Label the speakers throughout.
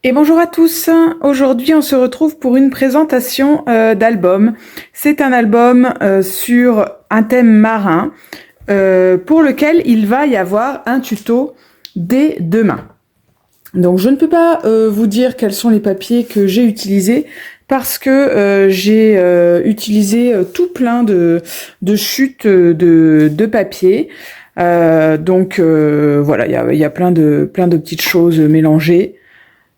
Speaker 1: Et bonjour à tous. Aujourd'hui, on se retrouve pour une présentation d'album. C'est un album sur un thème marin pour lequel il va y avoir un tuto dès demain. Donc, je ne peux pas vous dire quels sont les papiers que j'ai utilisés parce que j'ai utilisé tout plein de chutes de papier. Voilà, il y a plein de petites choses mélangées.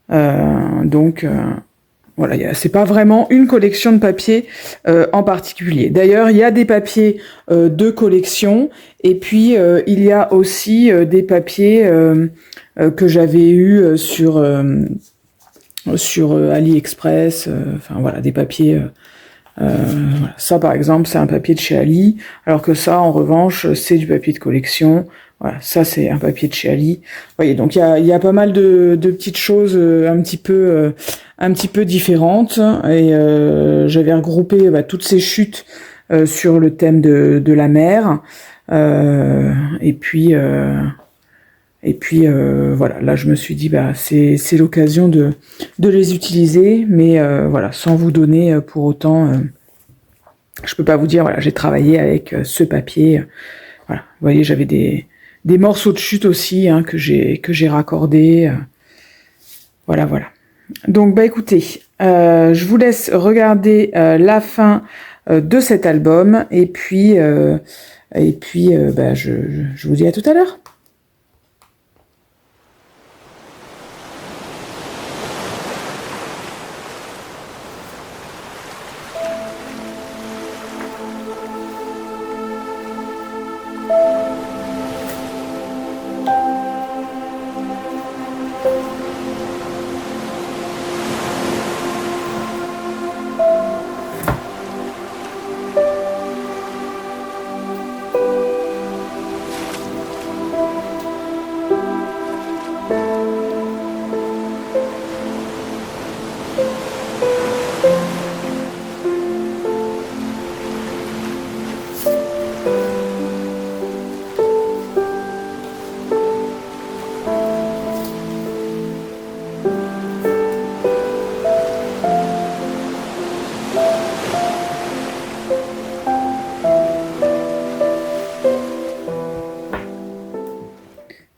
Speaker 1: Voilà, c'est pas vraiment une collection de papiers en particulier. D'ailleurs, il y a des papiers de collection et puis il y a aussi des papiers que j'avais eu sur AliExpress. Enfin voilà, des papiers. Voilà. Ça, par exemple, c'est un papier de chez Ali, alors que ça, en revanche, c'est du papier de collection. Voilà, ça c'est un papier de chez Ali. Vous voyez, donc il y a pas mal de petites choses un petit peu différentes. Et j'avais regroupé toutes ces chutes sur le thème de la mer. Voilà, là je me suis dit c'est l'occasion de les utiliser, mais voilà, sans vous donner pour autant. Je peux pas vous dire voilà, j'ai travaillé avec ce papier. Voilà, vous voyez, j'avais des morceaux de chute aussi que j'ai raccordés. Voilà. Donc écoutez, je vous laisse regarder la fin de cet album et puis je vous dis à tout à l'heure.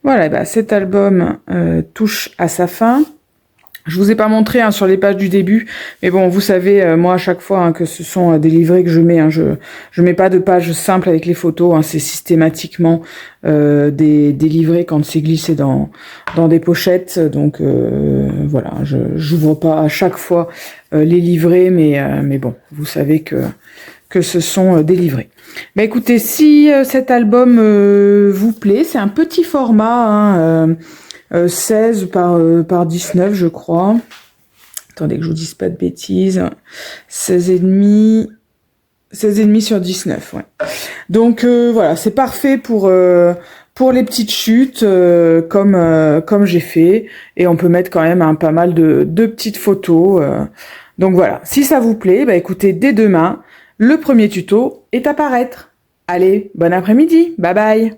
Speaker 1: Voilà, cet album touche à sa fin. Je vous ai pas montré sur les pages du début, mais bon, vous savez, moi à chaque fois que ce sont des livrets que je mets, je mets pas de pages simples avec les photos, c'est systématiquement des livrets quand c'est glissé dans des pochettes. Donc voilà, je j'ouvre pas à chaque fois les livrets, mais bon, vous savez que ce sont des livrets. Écoutez, si cet album vous plaît, c'est un petit format, 16 par 19, je crois. Attendez que je vous dise pas de bêtises. 16,5 sur 19, ouais. Donc voilà, c'est parfait pour les petites chutes comme j'ai fait, et on peut mettre quand même pas mal de petites photos. Donc voilà, si ça vous plaît, écoutez, dès demain, le premier tuto est à paraître. Allez, bon après-midi, bye bye.